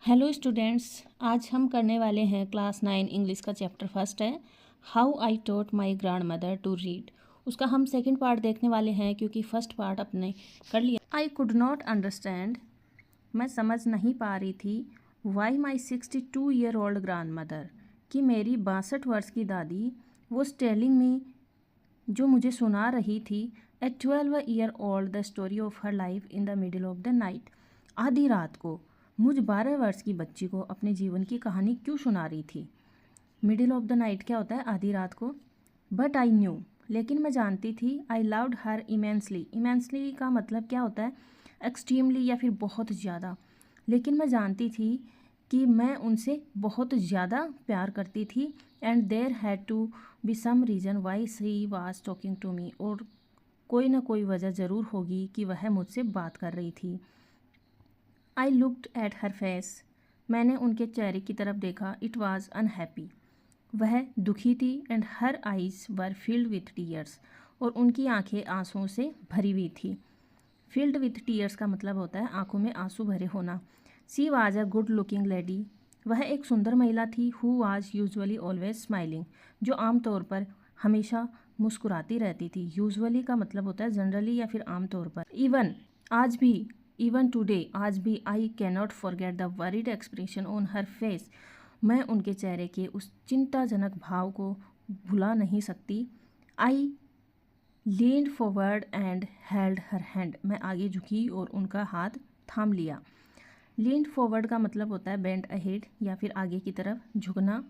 Hello students, आज हम करने वाले हैं क्लास 9 इंग्लिश का चैप्टर फर्स्ट है how I taught my grandmother to read. उसका हम सेकंड पार्ट देखने वाले हैं क्योंकि फर्स्ट पार्ट अपने कर लिया। आई कुड नॉट अंडरस्टैंड, मैं समझ नहीं पा रही थी। Why my 62-year-old grand mother, कि मेरी 62 वर्ष की दादी वॉज टेलिंग मी, जो मुझे सुना रही थी, at 12-year-old the story of her life in the middle of the night. आधी रात को मुझ 12 वर्ष की बच्ची को अपने जीवन की कहानी क्यों सुना रही थी। मिडिल ऑफ द नाइट क्या होता है? आधी रात को। बट आई न्यू, लेकिन मैं जानती थी। I loved her immensely. Immensely का मतलब क्या होता है? एक्सट्रीमली या फिर बहुत ज़्यादा। लेकिन मैं जानती थी कि मैं उनसे बहुत ज़्यादा प्यार करती थी। And there had to be some reason why she was talking to me, और कोई ना कोई वजह ज़रूर होगी कि वह मुझसे बात कर रही थी। I looked at her face, मैंने उनके चेहरे की तरफ देखा। इट वॉज अनहैप्पी, वह दुखी थी। And her eyes were filled with tears, और उनकी आंखें आंसुओं से भरी हुई थी। फिल्ड विथ टीयर्स का मतलब होता है आंखों में आंसू भरे होना। She was a good looking lady, वह एक सुंदर महिला थी। Who was usually always smiling, जो आमतौर पर हमेशा मुस्कुराती रहती थी। यूजुअली का मतलब होता है जनरली या फिर आमतौर पर। इवन आज भी, इवन टुडे आज भी, I can not forget the worried expression on her face, मैं उनके चेहरे के उस चिंताजनक भाव को भुला नहीं सकती। I leaned forward and held her hand, मैं आगे झुकी और उनका हाथ थाम लिया। लीन्ड फॉरवर्ड का मतलब होता है बेंड अहेड या फिर आगे की तरफ झुकना।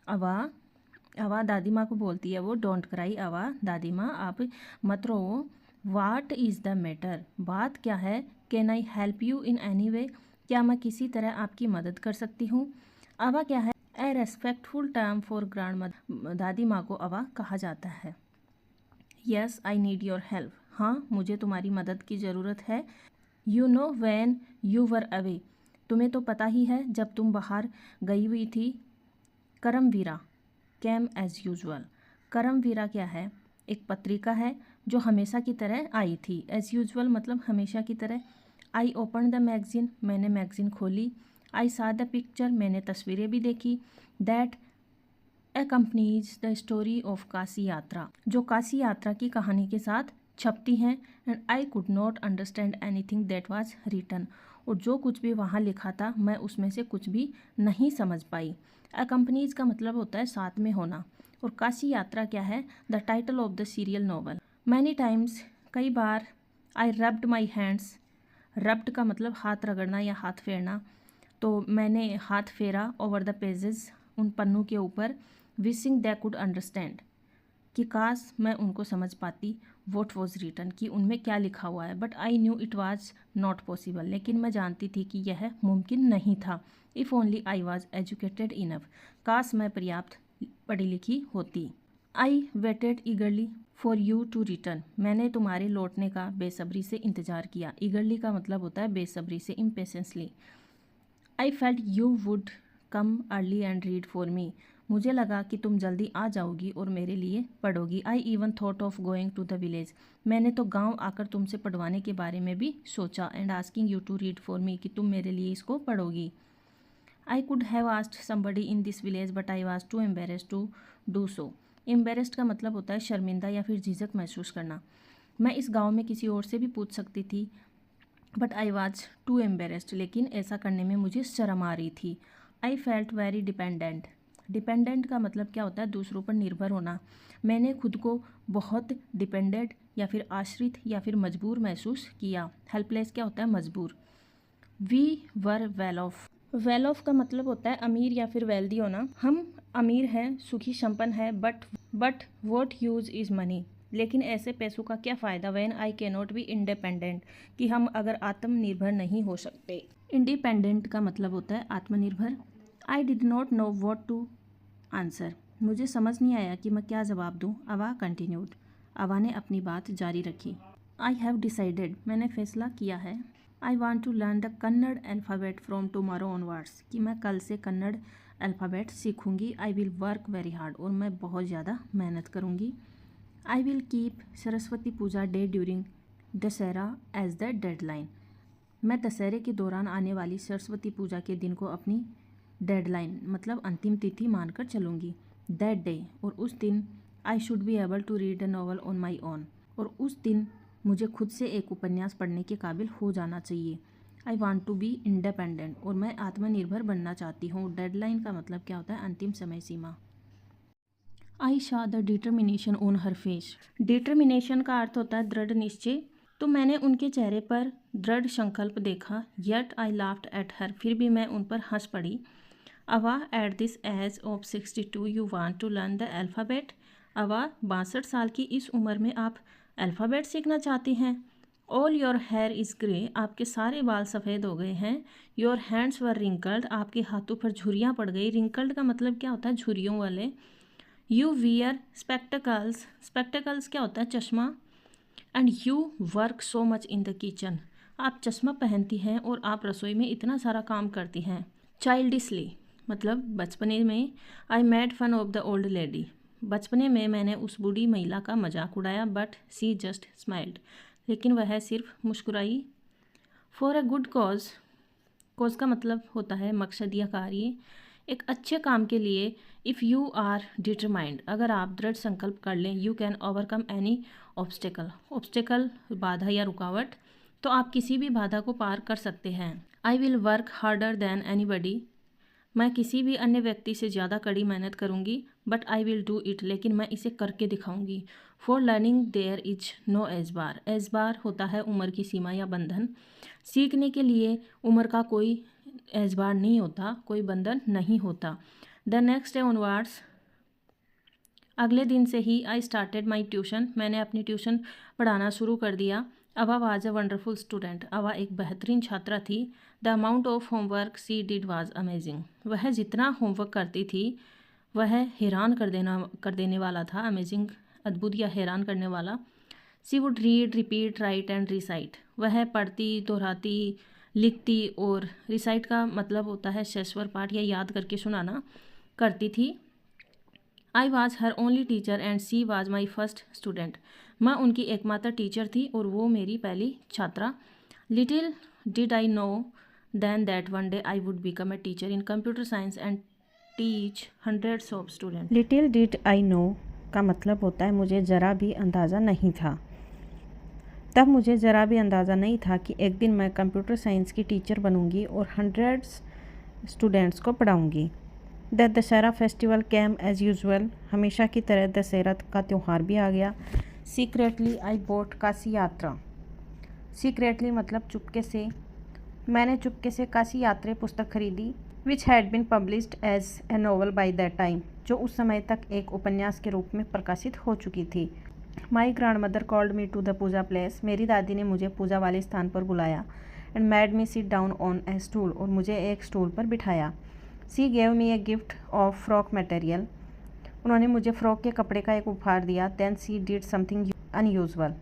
अवा दादी माँ को बोलती है वो, डोंट क्राई अवा, दादी माँ आप मत रो। वाट इज़ द मैटर, बात क्या है? Can I help you in any way, क्या मैं किसी तरह आपकी मदद कर सकती हूँ? अवा क्या है? A respectful term for grand mother, दादी माँ को अवा कहा जाता है। Yes I need your help, हाँ मुझे तुम्हारी मदद की ज़रूरत है। You know when you were away, तुम्हें तो पता ही है जब तुम बाहर गई हुई थी। करमवीरा कैम एज यूजुअल, करमवीरा क्या है? एक पत्रिका है जो हमेशा की तरह आई थी। एज यूजुअल मतलब हमेशा की तरह। आई ओपन द मैगजीन, मैंने मैगजीन खोली। आई सा द पिक्चर, मैंने तस्वीरें भी देखी। That accompanies the story of Kashi Yatra, जो काशी यात्रा की कहानी के साथ छपती हैं। And I could not understand anything that was written, और जो कुछ भी वहाँ लिखा था मैं उसमें से कुछ भी नहीं समझ पाई। एकम्पनीज का मतलब होता है साथ में होना, और काशी यात्रा क्या है? The title of the serial novel. Many times, कई बार। आई रब्ड माई हैंड्स, रब्ड का मतलब हाथ रगड़ना या हाथ फेरना, तो मैंने हाथ फेरा। ओवर द पेजेस, उन पन्नों के ऊपर। विशिंग दे कुड अंडरस्टैंड, कि काश मैं उनको समझ पाती। वॉट वॉज रिटन, कि उनमें क्या लिखा हुआ है। But I knew it was not possible, लेकिन मैं जानती थी कि यह मुमकिन नहीं था। If only I was educated enough, काश मैं पर्याप्त पढ़ी लिखी होती। I waited eagerly for you to return, मैंने तुम्हारे लौटने का बेसब्री से इंतज़ार किया। ईगरली का मतलब होता है बेसब्री से, impatiently. I felt you would come early and read for me, मुझे लगा कि तुम जल्दी आ जाओगी और मेरे लिए पढ़ोगी। I even thought of going to the village, मैंने तो गांव आकर तुमसे पढ़वाने के बारे में भी सोचा। And asking you to read for me, कि तुम मेरे लिए इसको पढ़ोगी। I could have asked somebody in this village but I was too embarrassed to do so. Embarrassed का मतलब होता है शर्मिंदा या फिर झिझक महसूस करना। मैं इस गाँव में किसी और से भी पूछ सकती थी, but I was too embarrassed, लेकिन ऐसा करने में मुझे शर्म आ रही थी। I felt very dependent, dependent का मतलब क्या होता है? दूसरों पर निर्भर होना। मैंने खुद को बहुत डिपेंडेंट या फिर आश्रित या फिर मजबूर महसूस किया। हेल्पलेस क्या होता है? मजबूर। We were well off, well off का मतलब होता है अमीर या फिर वेल्दी होना। हम अमीर हैं, सुखी संपन्न है। But what use is money, लेकिन ऐसे पैसों का क्या फ़ायदा? When I can not be independent, कि हम अगर आत्मनिर्भर नहीं हो सकते। इंडिपेंडेंट का मतलब होता है आत्मनिर्भर। I did not know what to answer, मुझे समझ नहीं आया कि मैं क्या जवाब दूँ। अवा कंटिन्यूड, अवा ने अपनी बात जारी रखी। आई हैव डिसाइडेड, मैंने फैसला किया है। I want to learn the Kannada alphabet from tomorrow onwards, कि मैं कल से कन्नड़ अल्फ़ाबेट सीखूंगी। I will work very hard, और मैं बहुत ज़्यादा मेहनत करूंगी। I will keep Saraswati Puja day during Dussehra as the deadline, मैं दशहरे के दौरान आने वाली सरस्वती पूजा के दिन को अपनी डेडलाइन मतलब अंतिम तिथि मानकर चलूँगी। दैट डे, और उस दिन I should be able to read a novel on my own, और उस दिन मुझे खुद से एक उपन्यास पढ़ने के काबिल हो जाना चाहिए। I want to be independent, और मैं आत्मनिर्भर बनना चाहती हूँ। डेडलाइन का मतलब क्या होता है? अंतिम समय सीमा। I saw the determination on her face. Determination का अर्थ होता है दृढ़ निश्चय। तो मैंने उनके चेहरे पर दृढ़ संकल्प देखा। Yet I laughed at her, फिर भी मैं उन पर हंस पड़ी। Avva, at this age of 62 you want to learn the alphabet. Avva, 62 साल की इस उम्र में आप अल्फ़ाबेट सीखना चाहती हैं। All your here is grey, आपके सारे बाल सफ़ेद हो गए हैं। योर हैंड्स वर रिंकल्ड, आपके हाथों पर झुर्रियाँ पड़ गई। रिंकल्ड का मतलब क्या होता है? झुर्रियों वाले। यू वियर स्पेक्टिकल्स, स्पेक्टिकल्स क्या होता है? चश्मा। And you work so much in the kitchen, आप चश्मा पहनती हैं और आप रसोई में इतना सारा काम करती हैं। चाइल्डिशली मतलब बचपने में। I made fun of the old lady, बचपने में मैंने उस बूढ़ी महिला का मजाक उड़ाया। बट सी जस्ट स्माइल्ड, लेकिन वह सिर्फ मुस्कुराई। For a good cause, cause का मतलब होता है मकसद या कार्य। एक अच्छे काम के लिए। इफ़ यू आर डिटरमाइंड, अगर आप दृढ़ संकल्प कर लें। You can overcome any obstacle, obstacle बाधा या रुकावट, तो आप किसी भी बाधा को पार कर सकते हैं। I will work harder than anybody, मैं किसी भी अन्य व्यक्ति से ज़्यादा कड़ी मेहनत करूँगी। But I will do it, लेकिन मैं इसे करके दिखाऊंगी। For learning there is no age bar, age bar होता है उम्र की सीमा या बंधन। सीखने के लिए उम्र का कोई एज बार नहीं होता, कोई बंधन नहीं होता। द नेक्स्ट डे ऑनवर्ड्स, अगले दिन से ही आई स्टार्टेड माई ट्यूशन, मैंने अपनी ट्यूशन पढ़ाना शुरू कर दिया। अवा वाज अ वंडरफुल स्टूडेंट, अवा एक बेहतरीन छात्रा थी। The amount of homework she did was amazing, वह जितना होमवर्क करती थी वह हैरान कर देने वाला था। अमेजिंग अद्भुत या हैरान करने वाला। She would read, repeat, write and recite, वह पढ़ती, दोहराती, लिखती और रिसाइट का मतलब होता है शेश्वर पाठ या याद करके सुनाना करती थी। I was her only teacher and she was my first student, मैं उनकी एकमात्र टीचर थी और वो मेरी पहली छात्रा। Little did I know then that one day I would become a teacher in computer science and teach hundreds of student. Little did I know का मतलब होता है मुझे ज़रा भी अंदाज़ा नहीं था। तब मुझे ज़रा भी अंदाज़ा नहीं था कि एक दिन मैं कंप्यूटर साइंस की टीचर बनूंगी और हंड्रेड्स स्टूडेंट्स को पढ़ाऊंगी। The Dussehra festival came as usual, हमेशा की तरह दशहरा का त्यौहार भी आ गया। सीक्रेटली आई बोट काशी यात्रा, सीक्रेटली मतलब चुपके से, मैंने चुपके से काशी यात्रा पुस्तक खरीदी। Which had been published as a novel by that time, जो उस समय तक एक उपन्यास के रूप में प्रकाशित हो चुकी थी। My grandmother called me to the pooja place, मेरी दादी ने मुझे पूजा वाले स्थान पर बुलाया। And made me sit down on a stool, और मुझे एक स्टूल पर बिठाया। She gave me a gift of frock material, उन्होंने मुझे फ़्रॉक के कपड़े का एक उपहार दिया। Then she did something unusual,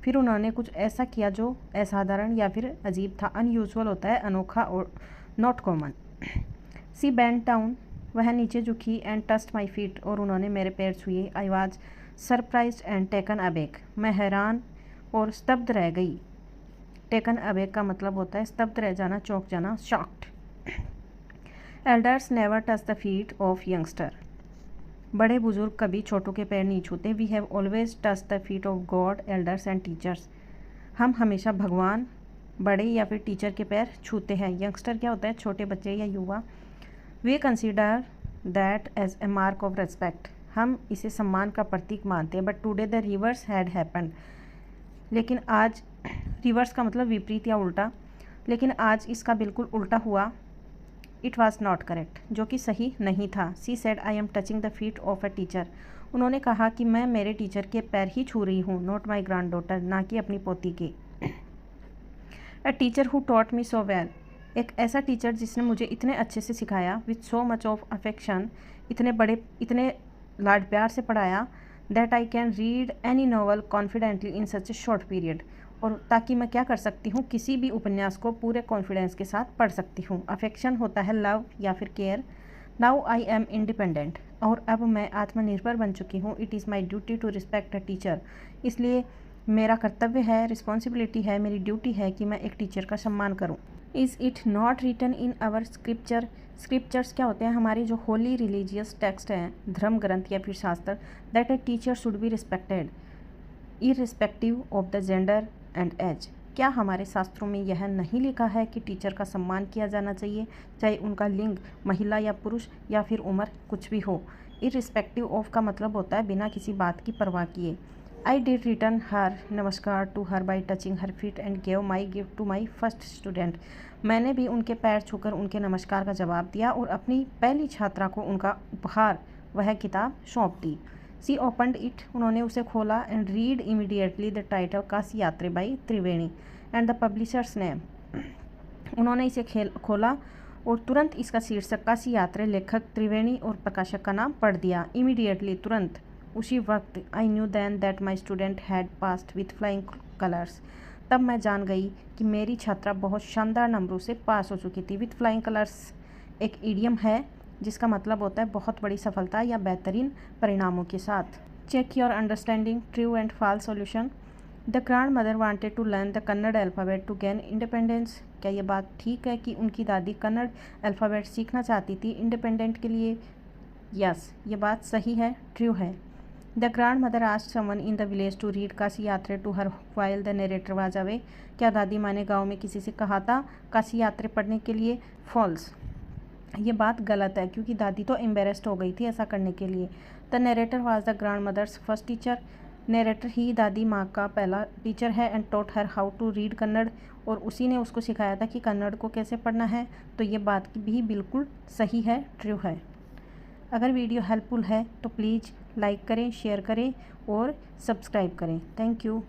फिर उन्होंने कुछ ऐसा किया जो असाधारण या फिर अजीब था। अनयूजुअल होता है अनोखा और not common. She bent down, वह नीचे झुकी। एंड टस्ट माई फीट, और उन्होंने मेरे पैर छुए। I was surprised and taken aback, मैं हैरान और स्तब्ध रह गई। टेकन अबेक का मतलब होता है स्तब्ध रह जाना, चौंक जाना, shocked. Elders never touch the feet of youngster, बड़े बुजुर्ग कभी छोटों के पैर नहीं छूते। We have always touch the feet of God, elders and teachers, हम हमेशा भगवान, बड़े या फिर टीचर के पैर छूते हैं। यंगस्टर क्या होता है? छोटे बच्चे या युवा। We consider that as a mark of respect, हम इसे सम्मान का प्रतीक मानते हैं। But today the reverse had happened, लेकिन आज, रिवर्स का मतलब विपरीत या उल्टा, लेकिन आज इसका बिल्कुल उल्टा हुआ। इट वॉज नॉट करेक्ट, जो कि सही नहीं था। She said I am touching the feet of a teacher, उन्होंने कहा कि मैं मेरे टीचर के पैर ही छू रही हूँ, नॉट माई ग्रैंड डॉटर, ना कि अपनी पोती के। A teacher who taught me so well, एक ऐसा टीचर जिसने मुझे इतने अच्छे से सिखाया। With so much of affection, इतने लाड प्यार से पढ़ाया। That I can read any novel confidently in such A short period, और ताकि मैं क्या कर सकती हूँ, किसी भी उपन्यास को पूरे कॉन्फिडेंस के साथ पढ़ सकती हूँ। अफेक्शन होता है लव या फिर care. Now I am independent, और अब मैं आत्मनिर्भर बन चुकी हूँ। It is my duty to respect a teacher, इसलिए मेरा कर्तव्य है, रिस्पॉन्सिबिलिटी है, मेरी ड्यूटी है कि मैं एक टीचर का सम्मान करूं। Is it not written in our scripture? Scriptures क्या होते हैं? हमारी जो होली रिलीजियस टेक्स्ट हैं, धर्म ग्रंथ या फिर शास्त्र, that a teacher should be respected irrespective of the gender and age. क्या हमारे शास्त्रों में यह नहीं लिखा है कि टीचर का सम्मान किया जाना चाहिए, चाहे उनका लिंग महिला या पुरुष या फिर उम्र कुछ भी हो? इररिस्पेक्टिव ऑफ का मतलब होता है बिना किसी बात की परवाह किए। I did return her namaskar to her by touching her feet and gave my gift to my first student. मैंने भी उनके पैर छूकर उनके नमस्कार का जवाब दिया और अपनी पहली छात्रा को उनका उपहार, वह किताब, सौंप दी। सी ओपनड इट, उन्होंने उसे खोला, and read immediately the title Kashi Yatre by Triveni and the publisher's name. उन्होंने इसे खोला और तुरंत इसका शीर्षक काशी यात्रा, लेखक त्रिवेणी और प्रकाशक का नाम पढ़ दिया। इमीडिएटली, तुरंत, उसी वक्त। I knew then that my student had passed with flying colours, तब मैं जान गई कि मेरी छात्रा बहुत शानदार नंबरों से पास हो चुकी थी। विथ फ्लाइंग कलर्स एक इडियम है जिसका मतलब होता है बहुत बड़ी सफलता या बेहतरीन परिणामों के साथ। Check your understanding, true and false solution. The grand mother wanted to learn the Kannada alphabet to gain independence. क्या ये बात ठीक है कि उनकी दादी कन्नड़ अल्फ़ाबेट सीखना चाहती थी इंडिपेंडेंट के लिए? यस, ये बात सही है, ट्रू है। The grand mother asked someone in the village to read Kashi Yatra to her while the narrator was away. क्या दादी माँ ने गाँव में किसी से कहा था काशी यात्रा पढ़ने के लिए? फॉल्स, ये बात गलत है क्योंकि दादी तो एम्बेरेस्ड हो गई थी ऐसा करने के लिए। The narrator was the grandmother's first teacher. Narrator ही दादी माँ का पहला टीचर है। And taught her how to read Kannada, और उसी ने उसको सिखाया था कि कन्नड़ को कैसे पढ़ना है। तो ये बात भी बिल्कुल सही है, ट्रू है। अगर वीडियो हेल्पफुल है तो प्लीज़ लाइक करें, शेयर करें और सब्सक्राइब करें। Thank you.